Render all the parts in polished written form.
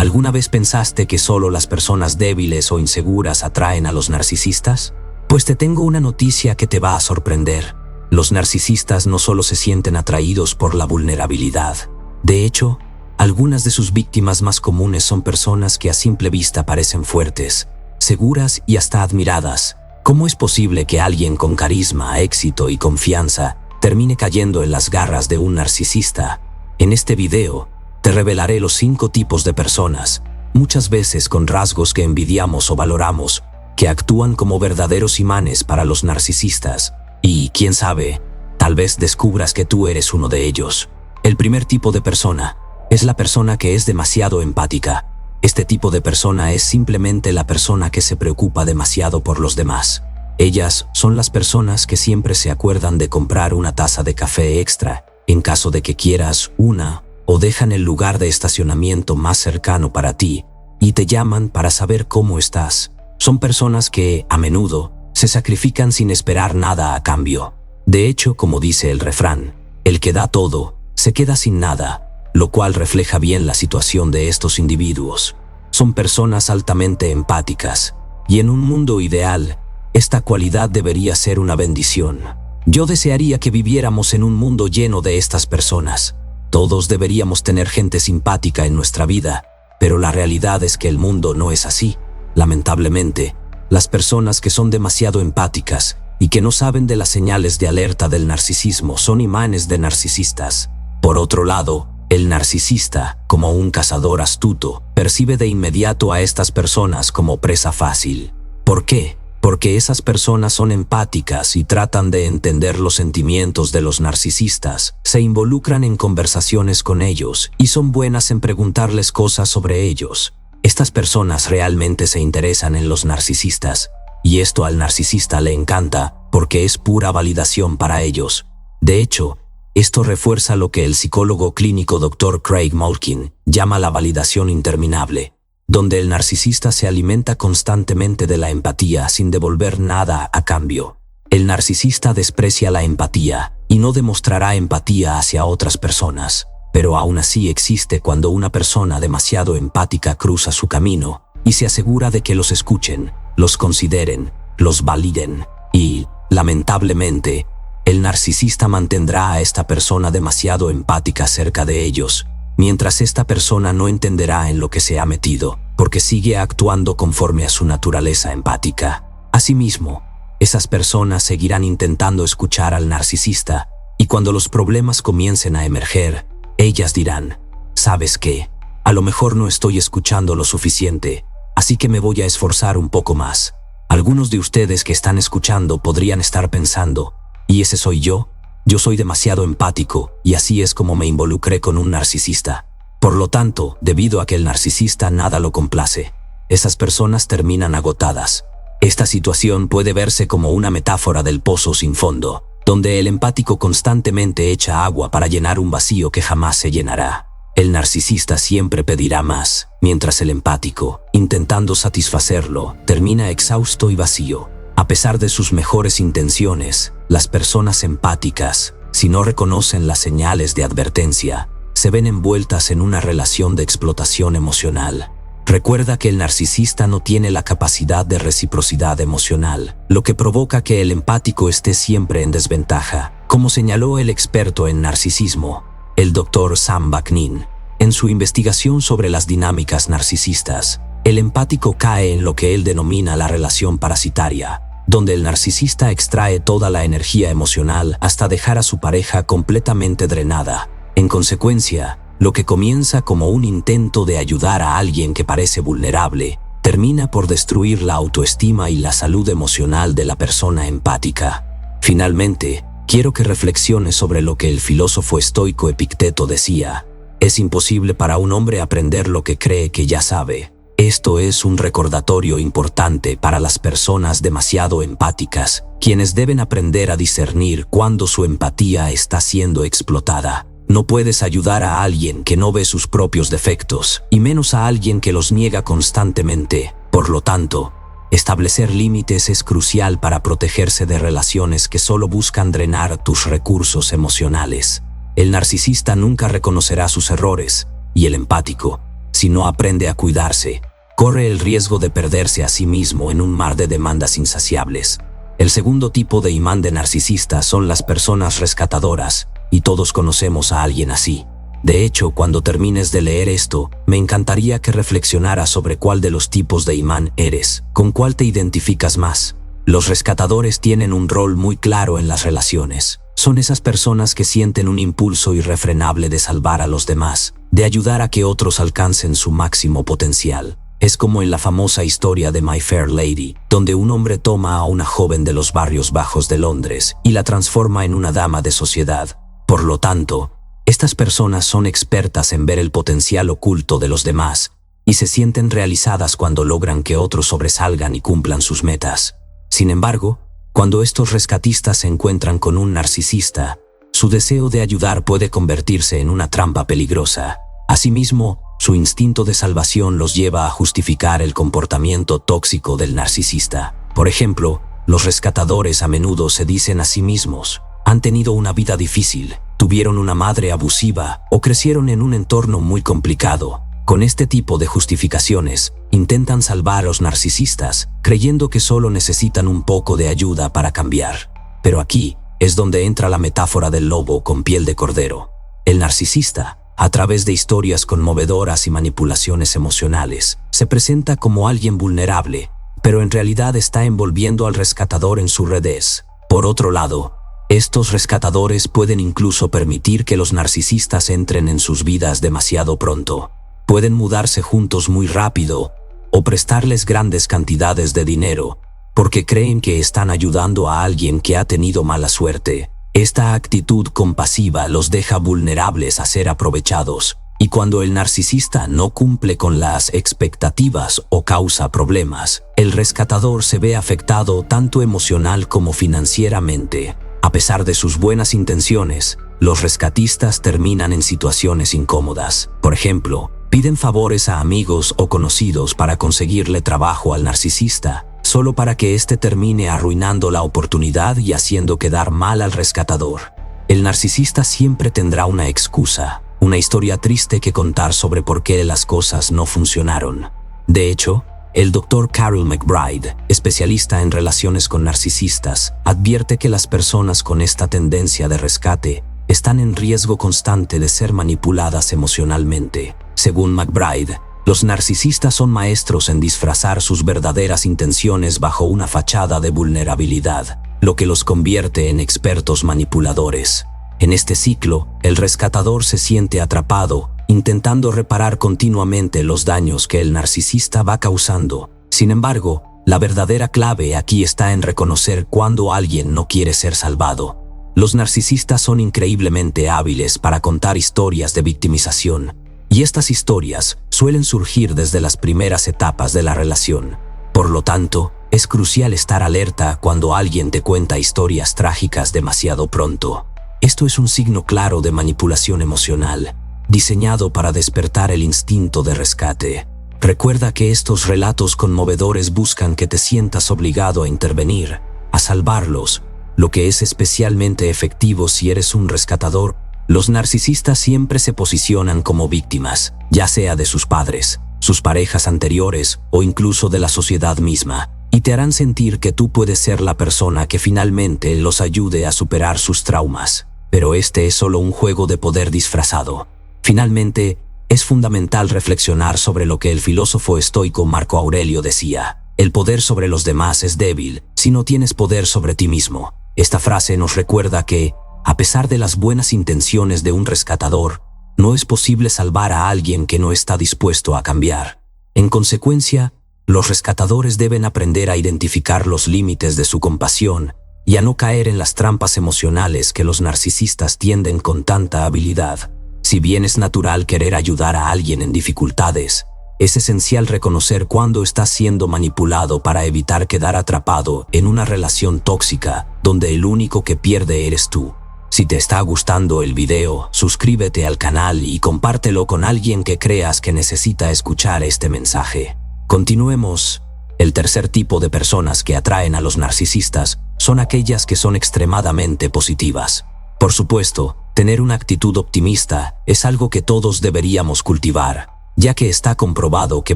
¿Alguna vez pensaste que solo las personas débiles o inseguras atraen a los narcisistas? Pues te tengo una noticia que te va a sorprender. Los narcisistas no solo se sienten atraídos por la vulnerabilidad. De hecho, algunas de sus víctimas más comunes son personas que a simple vista parecen fuertes, seguras y hasta admiradas. ¿Cómo es posible que alguien con carisma, éxito y confianza termine cayendo en las garras de un narcisista? En este video, te revelaré los 5 tipos de personas, muchas veces con rasgos que envidiamos o valoramos, que actúan como verdaderos imanes para los narcisistas. Y, quién sabe, tal vez descubras que tú eres uno de ellos. El primer tipo de persona es la persona que es demasiado empática. Este tipo de persona es simplemente la persona que se preocupa demasiado por los demás. Ellas son las personas que siempre se acuerdan de comprar una taza de café extra en caso de que quieras una, o dejan el lugar de estacionamiento más cercano para ti y te llaman para saber cómo estás. Son personas que, a menudo, se sacrifican sin esperar nada a cambio. De hecho, como dice el refrán, el que da todo, se queda sin nada, lo cual refleja bien la situación de estos individuos. Son personas altamente empáticas, y en un mundo ideal, esta cualidad debería ser una bendición. Yo desearía que viviéramos en un mundo lleno de estas personas. Todos deberíamos tener gente simpática en nuestra vida, pero la realidad es que el mundo no es así. Lamentablemente, las personas que son demasiado empáticas y que no saben de las señales de alerta del narcisismo son imanes de narcisistas. Por otro lado, el narcisista, como un cazador astuto, percibe de inmediato a estas personas como presa fácil. ¿Por qué? Porque esas personas son empáticas y tratan de entender los sentimientos de los narcisistas, se involucran en conversaciones con ellos y son buenas en preguntarles cosas sobre ellos. Estas personas realmente se interesan en los narcisistas, y esto al narcisista le encanta porque es pura validación para ellos. De hecho, esto refuerza lo que el psicólogo clínico Dr. Craig Malkin llama la validación interminable, donde el narcisista se alimenta constantemente de la empatía sin devolver nada a cambio. El narcisista desprecia la empatía y no demostrará empatía hacia otras personas, pero aún así existe cuando una persona demasiado empática cruza su camino y se asegura de que los escuchen, los consideren, los validen y, lamentablemente, el narcisista mantendrá a esta persona demasiado empática cerca de ellos, mientras esta persona no entenderá en lo que se ha metido, porque sigue actuando conforme a su naturaleza empática. Asimismo, esas personas seguirán intentando escuchar al narcisista, y cuando los problemas comiencen a emerger, ellas dirán, ¿sabes qué? A lo mejor no estoy escuchando lo suficiente, así que me voy a esforzar un poco más. Algunos de ustedes que están escuchando podrían estar pensando, ¿y ese soy yo? Yo soy demasiado empático y así es como me involucré con un narcisista. Por lo tanto, debido a que el narcisista nada lo complace, esas personas terminan agotadas. Esta situación puede verse como una metáfora del pozo sin fondo, donde el empático constantemente echa agua para llenar un vacío que jamás se llenará. El narcisista siempre pedirá más, mientras el empático, intentando satisfacerlo, termina exhausto y vacío. A pesar de sus mejores intenciones, las personas empáticas, si no reconocen las señales de advertencia, se ven envueltas en una relación de explotación emocional. Recuerda que el narcisista no tiene la capacidad de reciprocidad emocional, lo que provoca que el empático esté siempre en desventaja, como señaló el experto en narcisismo, el Dr. Sam Vaknin. En su investigación sobre las dinámicas narcisistas, el empático cae en lo que él denomina la relación parasitaria, donde el narcisista extrae toda la energía emocional hasta dejar a su pareja completamente drenada. En consecuencia, lo que comienza como un intento de ayudar a alguien que parece vulnerable, termina por destruir la autoestima y la salud emocional de la persona empática. Finalmente, quiero que reflexiones sobre lo que el filósofo estoico Epicteto decía: es imposible para un hombre aprender lo que cree que ya sabe. Esto es un recordatorio importante para las personas demasiado empáticas, quienes deben aprender a discernir cuándo su empatía está siendo explotada. No puedes ayudar a alguien que no ve sus propios defectos, y menos a alguien que los niega constantemente. Por lo tanto, establecer límites es crucial para protegerse de relaciones que solo buscan drenar tus recursos emocionales. El narcisista nunca reconocerá sus errores, y el empático, si no aprende a cuidarse, corre el riesgo de perderse a sí mismo en un mar de demandas insaciables. El segundo tipo de imán de narcisista son las personas rescatadoras, y todos conocemos a alguien así. De hecho, cuando termines de leer esto, me encantaría que reflexionaras sobre cuál de los tipos de imán eres, con cuál te identificas más. Los rescatadores tienen un rol muy claro en las relaciones. Son esas personas que sienten un impulso irrefrenable de salvar a los demás, de ayudar a que otros alcancen su máximo potencial. Es como en la famosa historia de My Fair Lady, donde un hombre toma a una joven de los barrios bajos de Londres y la transforma en una dama de sociedad. Por lo tanto, estas personas son expertas en ver el potencial oculto de los demás y se sienten realizadas cuando logran que otros sobresalgan y cumplan sus metas. Sin embargo, cuando estos rescatistas se encuentran con un narcisista, su deseo de ayudar puede convertirse en una trampa peligrosa. Asimismo, su instinto de salvación los lleva a justificar el comportamiento tóxico del narcisista. Por ejemplo, los rescatadores a menudo se dicen a sí mismos: han tenido una vida difícil, tuvieron una madre abusiva o crecieron en un entorno muy complicado. Con este tipo de justificaciones, intentan salvar a los narcisistas, creyendo que solo necesitan un poco de ayuda para cambiar. Pero aquí es donde entra la metáfora del lobo con piel de cordero. El narcisista, a través de historias conmovedoras y manipulaciones emocionales, se presenta como alguien vulnerable, pero en realidad está envolviendo al rescatador en sus redes. Por otro lado, estos rescatadores pueden incluso permitir que los narcisistas entren en sus vidas demasiado pronto. Pueden mudarse juntos muy rápido o prestarles grandes cantidades de dinero porque creen que están ayudando a alguien que ha tenido mala suerte. Esta actitud compasiva los deja vulnerables a ser aprovechados, y cuando el narcisista no cumple con las expectativas o causa problemas, el rescatador se ve afectado tanto emocional como financieramente. A pesar de sus buenas intenciones, los rescatistas terminan en situaciones incómodas. Por ejemplo, piden favores a amigos o conocidos para conseguirle trabajo al narcisista, solo para que éste termine arruinando la oportunidad y haciendo quedar mal al rescatador. El narcisista siempre tendrá una excusa, una historia triste que contar sobre por qué las cosas no funcionaron. De hecho, el Dr. Carol McBride, especialista en relaciones con narcisistas, advierte que las personas con esta tendencia de rescate están en riesgo constante de ser manipuladas emocionalmente. Según McBride, los narcisistas son maestros en disfrazar sus verdaderas intenciones bajo una fachada de vulnerabilidad, lo que los convierte en expertos manipuladores. En este ciclo, el rescatador se siente atrapado, intentando reparar continuamente los daños que el narcisista va causando. Sin embargo, la verdadera clave aquí está en reconocer cuando alguien no quiere ser salvado. Los narcisistas son increíblemente hábiles para contar historias de victimización, y estas historias suelen surgir desde las primeras etapas de la relación. Por lo tanto, es crucial estar alerta cuando alguien te cuenta historias trágicas demasiado pronto. Esto es un signo claro de manipulación emocional, diseñado para despertar el instinto de rescate. Recuerda que estos relatos conmovedores buscan que te sientas obligado a intervenir, a salvarlos, lo que es especialmente efectivo si eres un rescatador. Los narcisistas siempre se posicionan como víctimas, ya sea de sus padres, sus parejas anteriores o incluso de la sociedad misma, y te harán sentir que tú puedes ser la persona que finalmente los ayude a superar sus traumas. Pero este es solo un juego de poder disfrazado. Finalmente, es fundamental reflexionar sobre lo que el filósofo estoico Marco Aurelio decía: el poder sobre los demás es débil si no tienes poder sobre ti mismo. Esta frase nos recuerda que, a pesar de las buenas intenciones de un rescatador, no es posible salvar a alguien que no está dispuesto a cambiar. En consecuencia, los rescatadores deben aprender a identificar los límites de su compasión y a no caer en las trampas emocionales que los narcisistas tienden con tanta habilidad. Si bien es natural querer ayudar a alguien en dificultades, es esencial reconocer cuándo estás siendo manipulado para evitar quedar atrapado en una relación tóxica donde el único que pierde eres tú. Si te está gustando el video, suscríbete al canal y compártelo con alguien que creas que necesita escuchar este mensaje. Continuemos. El tercer tipo de personas que atraen a los narcisistas son aquellas que son extremadamente positivas. Por supuesto, tener una actitud optimista es algo que todos deberíamos cultivar, ya que está comprobado que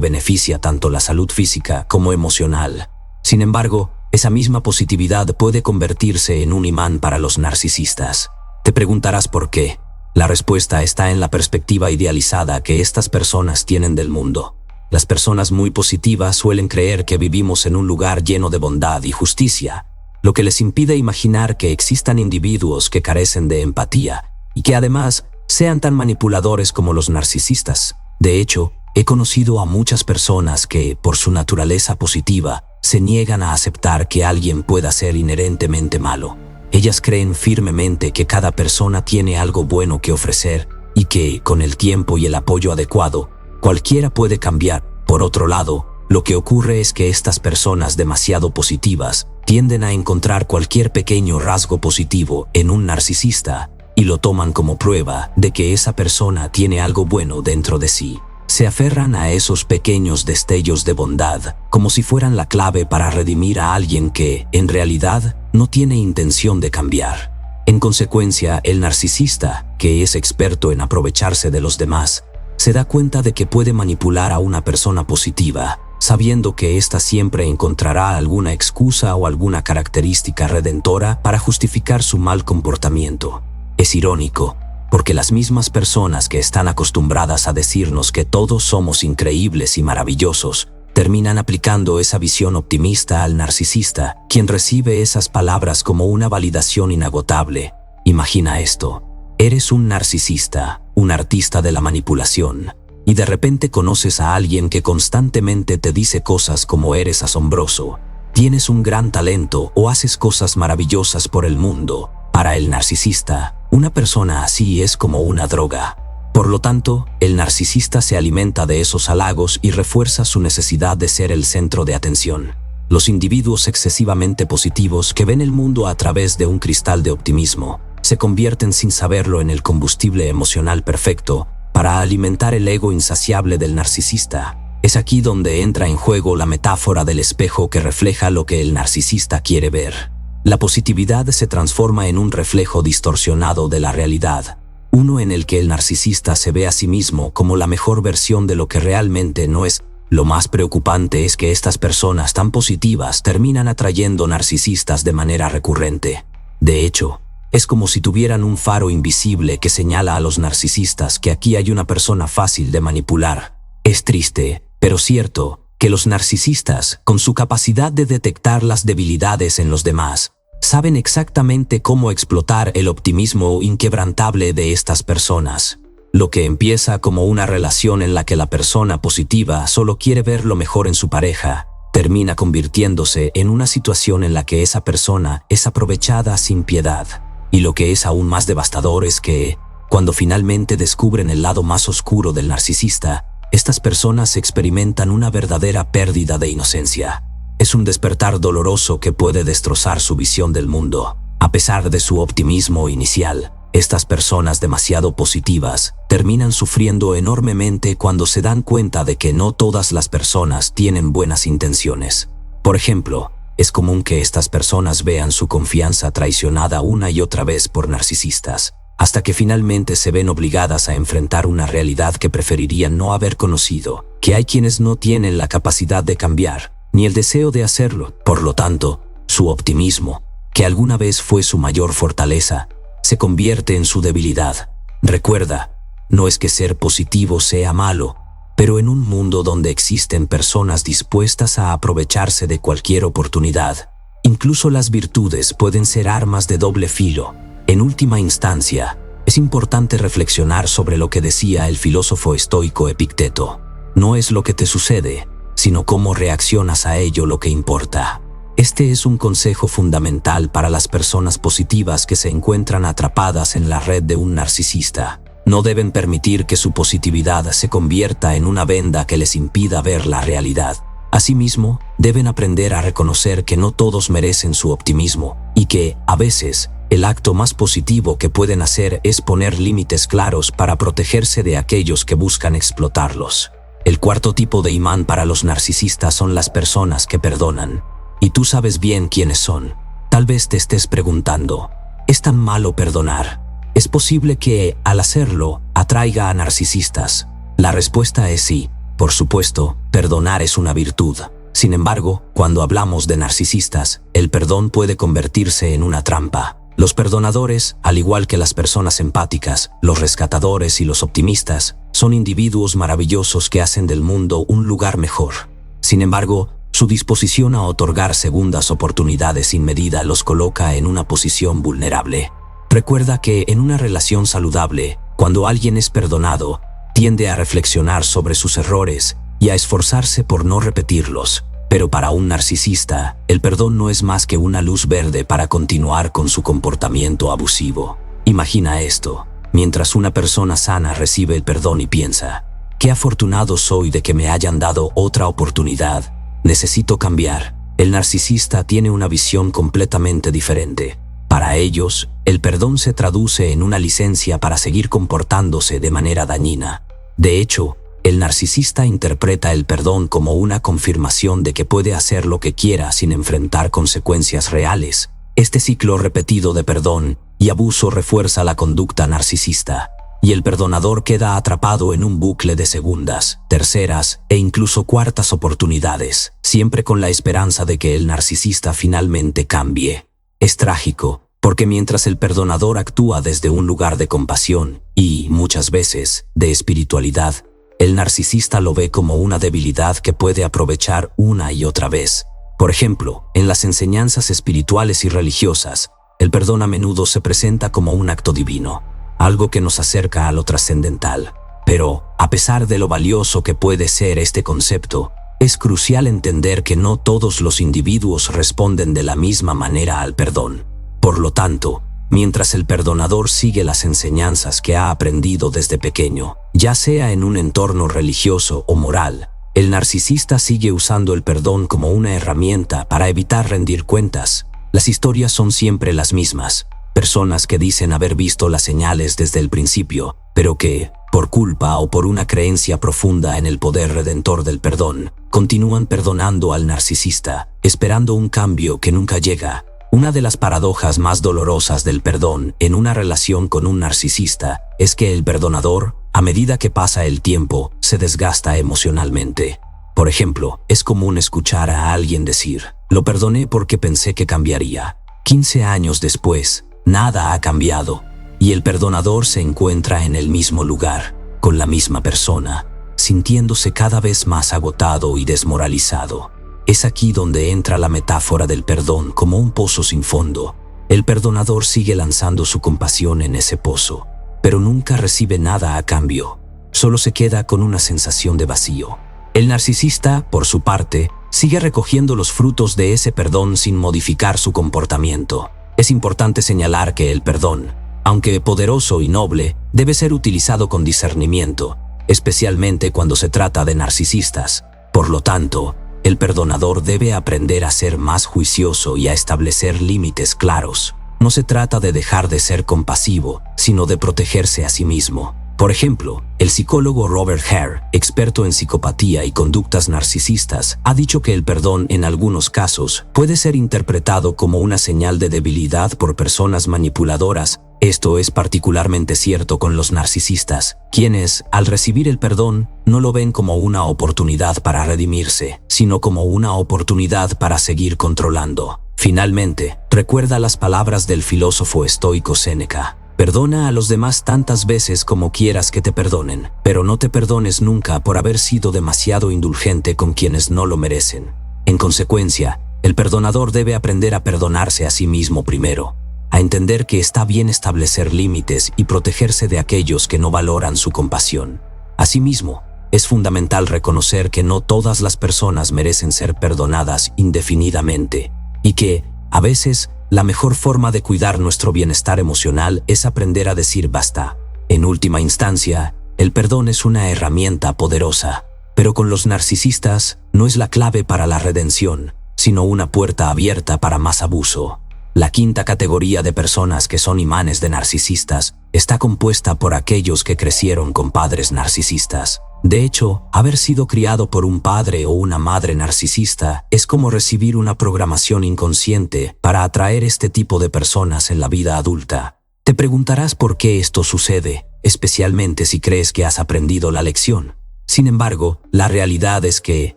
beneficia tanto la salud física como emocional. Sin embargo, esa misma positividad puede convertirse en un imán para los narcisistas. Te preguntarás por qué. La respuesta está en la perspectiva idealizada que estas personas tienen del mundo. Las personas muy positivas suelen creer que vivimos en un lugar lleno de bondad y justicia, lo que les impide imaginar que existan individuos que carecen de empatía y que además sean tan manipuladores como los narcisistas. De hecho, he conocido a muchas personas que, por su naturaleza positiva, se niegan a aceptar que alguien pueda ser inherentemente malo. Ellas creen firmemente que cada persona tiene algo bueno que ofrecer y que, con el tiempo y el apoyo adecuado, cualquiera puede cambiar. Por otro lado, lo que ocurre es que estas personas demasiado positivas tienden a encontrar cualquier pequeño rasgo positivo en un narcisista y lo toman como prueba de que esa persona tiene algo bueno dentro de sí. Se aferran a esos pequeños destellos de bondad como si fueran la clave para redimir a alguien que, en realidad, no tiene intención de cambiar. En consecuencia, el narcisista, que es experto en aprovecharse de los demás, se da cuenta de que puede manipular a una persona positiva, sabiendo que ésta siempre encontrará alguna excusa o alguna característica redentora para justificar su mal comportamiento. Es irónico, porque las mismas personas que están acostumbradas a decirnos que todos somos increíbles y maravillosos, terminan aplicando esa visión optimista al narcisista, quien recibe esas palabras como una validación inagotable. Imagina esto: eres un narcisista, un artista de la manipulación, y de repente conoces a alguien que constantemente te dice cosas como eres asombroso, tienes un gran talento o haces cosas maravillosas por el mundo. Para el narcisista, una persona así es como una droga. Por lo tanto, el narcisista se alimenta de esos halagos y refuerza su necesidad de ser el centro de atención. Los individuos excesivamente positivos que ven el mundo a través de un cristal de optimismo se convierten sin saberlo en el combustible emocional perfecto para alimentar el ego insaciable del narcisista. Es aquí donde entra en juego la metáfora del espejo que refleja lo que el narcisista quiere ver. La positividad se transforma en un reflejo distorsionado de la realidad, uno en el que el narcisista se ve a sí mismo como la mejor versión de lo que realmente no es. Lo más preocupante es que estas personas tan positivas terminan atrayendo narcisistas de manera recurrente. De hecho, es como si tuvieran un faro invisible que señala a los narcisistas que aquí hay una persona fácil de manipular. Es triste, pero cierto, que los narcisistas, con su capacidad de detectar las debilidades en los demás, saben exactamente cómo explotar el optimismo inquebrantable de estas personas. Lo que empieza como una relación en la que la persona positiva solo quiere ver lo mejor en su pareja, termina convirtiéndose en una situación en la que esa persona es aprovechada sin piedad. Y lo que es aún más devastador es que, cuando finalmente descubren el lado más oscuro del narcisista, estas personas experimentan una verdadera pérdida de inocencia. Es un despertar doloroso que puede destrozar su visión del mundo. A pesar de su optimismo inicial, estas personas demasiado positivas terminan sufriendo enormemente cuando se dan cuenta de que no todas las personas tienen buenas intenciones. Por ejemplo, es común que estas personas vean su confianza traicionada una y otra vez por narcisistas, hasta que finalmente se ven obligadas a enfrentar una realidad que preferirían no haber conocido, que hay quienes no tienen la capacidad de cambiar, ni el deseo de hacerlo. Por lo tanto, su optimismo, que alguna vez fue su mayor fortaleza, se convierte en su debilidad. Recuerda, no es que ser positivo sea malo, pero en un mundo donde existen personas dispuestas a aprovecharse de cualquier oportunidad, incluso las virtudes pueden ser armas de doble filo. En última instancia, es importante reflexionar sobre lo que decía el filósofo estoico Epicteto. No es lo que te sucede, sino cómo reaccionas a ello lo que importa. Este es un consejo fundamental para las personas positivas que se encuentran atrapadas en la red de un narcisista. No deben permitir que su positividad se convierta en una venda que les impida ver la realidad. Asimismo, deben aprender a reconocer que no todos merecen su optimismo y que, a veces, el acto más positivo que pueden hacer es poner límites claros para protegerse de aquellos que buscan explotarlos. El cuarto tipo de imán para los narcisistas son las personas que perdonan. Y tú sabes bien quiénes son. Tal vez te estés preguntando, ¿es tan malo perdonar? Es posible que, al hacerlo, atraiga a narcisistas. La respuesta es sí. Por supuesto, perdonar es una virtud. Sin embargo, cuando hablamos de narcisistas, el perdón puede convertirse en una trampa. Los perdonadores, al igual que las personas empáticas, los rescatadores y los optimistas, son individuos maravillosos que hacen del mundo un lugar mejor. Sin embargo, su disposición a otorgar segundas oportunidades sin medida los coloca en una posición vulnerable. Recuerda que en una relación saludable, cuando alguien es perdonado, tiende a reflexionar sobre sus errores y a esforzarse por no repetirlos. Pero para un narcisista, el perdón no es más que una luz verde para continuar con su comportamiento abusivo. Imagina esto: mientras una persona sana recibe el perdón y piensa, «Qué afortunado soy de que me hayan dado otra oportunidad, necesito cambiar», el narcisista tiene una visión completamente diferente. Para ellos, el perdón se traduce en una licencia para seguir comportándose de manera dañina. De hecho, el narcisista interpreta el perdón como una confirmación de que puede hacer lo que quiera sin enfrentar consecuencias reales. Este ciclo repetido de perdón y abuso refuerza la conducta narcisista, y el perdonador queda atrapado en un bucle de segundas, terceras e incluso cuartas oportunidades, siempre con la esperanza de que el narcisista finalmente cambie. Es trágico, porque mientras el perdonador actúa desde un lugar de compasión y, muchas veces, de espiritualidad, el narcisista lo ve como una debilidad que puede aprovechar una y otra vez. Por ejemplo, en las enseñanzas espirituales y religiosas, el perdón a menudo se presenta como un acto divino, algo que nos acerca a lo trascendental. Pero, a pesar de lo valioso que puede ser este concepto, es crucial entender que no todos los individuos responden de la misma manera al perdón. Por lo tanto, mientras el perdonador sigue las enseñanzas que ha aprendido desde pequeño, ya sea en un entorno religioso o moral, el narcisista sigue usando el perdón como una herramienta para evitar rendir cuentas. Las historias son siempre las mismas: personas que dicen haber visto las señales desde el principio, pero que, por culpa o por una creencia profunda en el poder redentor del perdón, continúan perdonando al narcisista, esperando un cambio que nunca llega. Una de las paradojas más dolorosas del perdón en una relación con un narcisista es que el perdonador, a medida que pasa el tiempo, se desgasta emocionalmente. Por ejemplo, es común escuchar a alguien decir, «Lo perdoné porque pensé que cambiaría». 15 años después, nada ha cambiado, y el perdonador se encuentra en el mismo lugar, con la misma persona, sintiéndose cada vez más agotado y desmoralizado. Es aquí donde entra la metáfora del perdón como un pozo sin fondo. El perdonador sigue lanzando su compasión en ese pozo, pero nunca recibe nada a cambio. Solo se queda con una sensación de vacío. El narcisista, por su parte, sigue recogiendo los frutos de ese perdón sin modificar su comportamiento. Es importante señalar que el perdón, aunque poderoso y noble, debe ser utilizado con discernimiento, especialmente cuando se trata de narcisistas. Por lo tanto, el perdonador debe aprender a ser más juicioso y a establecer límites claros. No se trata de dejar de ser compasivo, sino de protegerse a sí mismo. Por ejemplo, el psicólogo Robert Hare, experto en psicopatía y conductas narcisistas, ha dicho que el perdón en algunos casos puede ser interpretado como una señal de debilidad por personas manipuladoras. Esto es particularmente cierto con los narcisistas, quienes, al recibir el perdón, no lo ven como una oportunidad para redimirse, sino como una oportunidad para seguir controlando. Finalmente, recuerda las palabras del filósofo estoico Séneca: «Perdona a los demás tantas veces como quieras que te perdonen, pero no te perdones nunca por haber sido demasiado indulgente con quienes no lo merecen». En consecuencia, el perdonador debe aprender a perdonarse a sí mismo primero, a entender que está bien establecer límites y protegerse de aquellos que no valoran su compasión. Asimismo, es fundamental reconocer que no todas las personas merecen ser perdonadas indefinidamente, y que, a veces, la mejor forma de cuidar nuestro bienestar emocional es aprender a decir basta. En última instancia, el perdón es una herramienta poderosa, pero con los narcisistas no es la clave para la redención, sino una puerta abierta para más abuso. La quinta categoría de personas que son imanes de narcisistas está compuesta por aquellos que crecieron con padres narcisistas. De hecho, haber sido criado por un padre o una madre narcisista es como recibir una programación inconsciente para atraer este tipo de personas en la vida adulta. Te preguntarás por qué esto sucede. especialmente si crees que has aprendido la lección. Sin embargo, la realidad es que,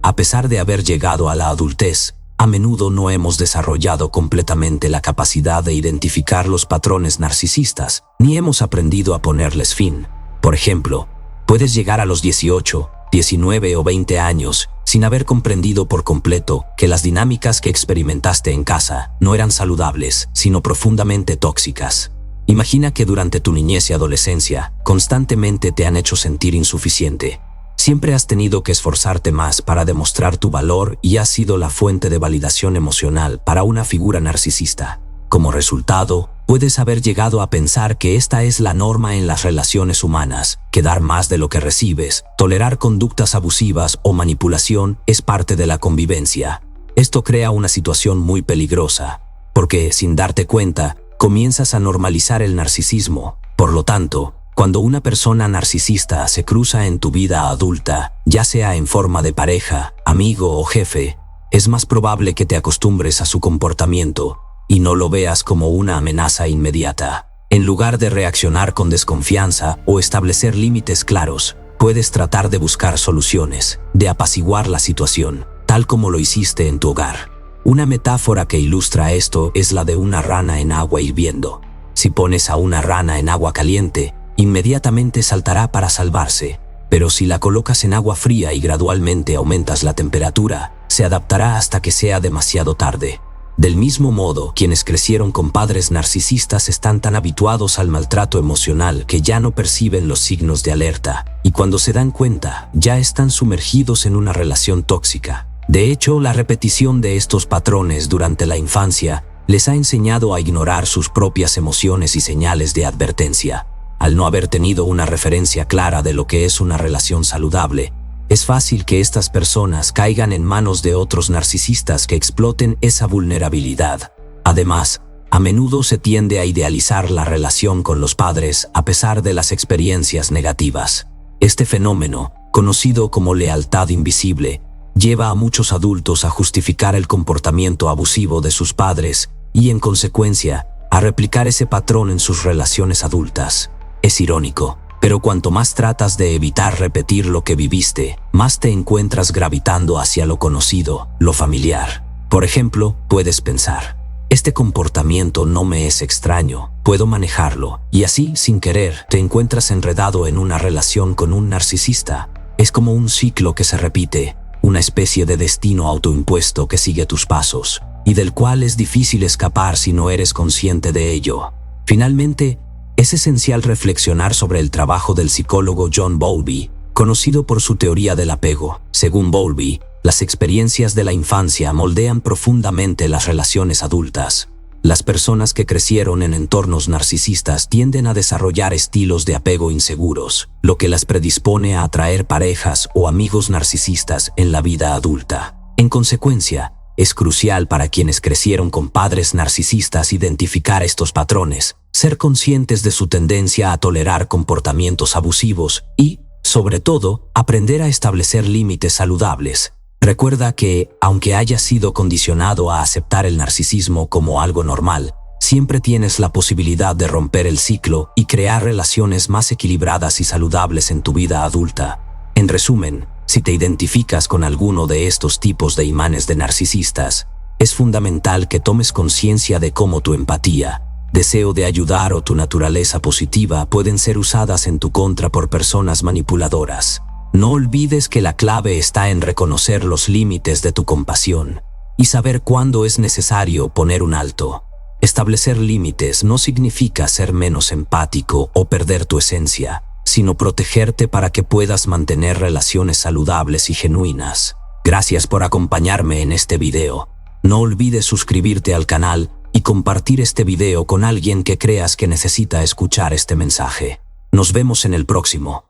a pesar de haber llegado a la adultez, a menudo no hemos desarrollado completamente la capacidad de identificar los patrones narcisistas, ni hemos aprendido a ponerles fin. Por ejemplo, puedes llegar a los 18, 19 o 20 años sin haber comprendido por completo que las dinámicas que experimentaste en casa no eran saludables, sino profundamente tóxicas. Imagina que durante tu niñez y adolescencia constantemente te han hecho sentir insuficiente. Siempre has tenido que esforzarte más para demostrar tu valor y has sido la fuente de validación emocional para una figura narcisista. Como resultado, puedes haber llegado a pensar que esta es la norma en las relaciones humanas, que dar más de lo que recibes, tolerar conductas abusivas o manipulación es parte de la convivencia. Esto crea una situación muy peligrosa, porque, sin darte cuenta, comienzas a normalizar el narcisismo. Por lo tanto, cuando una persona narcisista se cruza en tu vida adulta, ya sea en forma de pareja, amigo o jefe, es más probable que te acostumbres a su comportamiento y no lo veas como una amenaza inmediata. En lugar de reaccionar con desconfianza o establecer límites claros, puedes tratar de buscar soluciones, de apaciguar la situación, tal como lo hiciste en tu hogar. Una metáfora que ilustra esto es la de una rana en agua hirviendo. Si pones a una rana en agua caliente, inmediatamente saltará para salvarse, pero si la colocas en agua fría y gradualmente aumentas la temperatura, se adaptará hasta que sea demasiado tarde. Del mismo modo, quienes crecieron con padres narcisistas están tan habituados al maltrato emocional que ya no perciben los signos de alerta, y cuando se dan cuenta, ya están sumergidos en una relación tóxica. De hecho, la repetición de estos patrones durante la infancia les ha enseñado a ignorar sus propias emociones y señales de advertencia. Al no haber tenido una referencia clara de lo que es una relación saludable, es fácil que estas personas caigan en manos de otros narcisistas que exploten esa vulnerabilidad. Además, a menudo se tiende a idealizar la relación con los padres a pesar de las experiencias negativas. Este fenómeno, conocido como lealtad invisible, lleva a muchos adultos a justificar el comportamiento abusivo de sus padres y, en consecuencia, a replicar ese patrón en sus relaciones adultas. Es irónico, pero cuanto más tratas de evitar repetir lo que viviste, más te encuentras gravitando hacia lo conocido, lo familiar. Por ejemplo, puedes pensar: este comportamiento no me es extraño, puedo manejarlo, y así, sin querer, te encuentras enredado en una relación con un narcisista. Es como un ciclo que se repite, una especie de destino autoimpuesto que sigue tus pasos, y del cual es difícil escapar si no eres consciente de ello. Finalmente, es esencial reflexionar sobre el trabajo del psicólogo John Bowlby, conocido por su teoría del apego. Según Bowlby, las experiencias de la infancia moldean profundamente las relaciones adultas. Las personas que crecieron en entornos narcisistas tienden a desarrollar estilos de apego inseguros, lo que las predispone a atraer parejas o amigos narcisistas en la vida adulta. En consecuencia, es crucial para quienes crecieron con padres narcisistas identificar estos patrones, ser conscientes de su tendencia a tolerar comportamientos abusivos y, sobre todo, aprender a establecer límites saludables. Recuerda que, aunque hayas sido condicionado a aceptar el narcisismo como algo normal, siempre tienes la posibilidad de romper el ciclo y crear relaciones más equilibradas y saludables en tu vida adulta. En resumen, si te identificas con alguno de estos tipos de imanes de narcisistas, es fundamental que tomes conciencia de cómo tu empatía, deseo de ayudar o tu naturaleza positiva pueden ser usadas en tu contra por personas manipuladoras. No olvides que la clave está en reconocer los límites de tu compasión y saber cuándo es necesario poner un alto. Establecer límites no significa ser menos empático o perder tu esencia, sino protegerte para que puedas mantener relaciones saludables y genuinas. Gracias por acompañarme en este video. No olvides suscribirte al canal y compartir este video con alguien que creas que necesita escuchar este mensaje. Nos vemos en el próximo.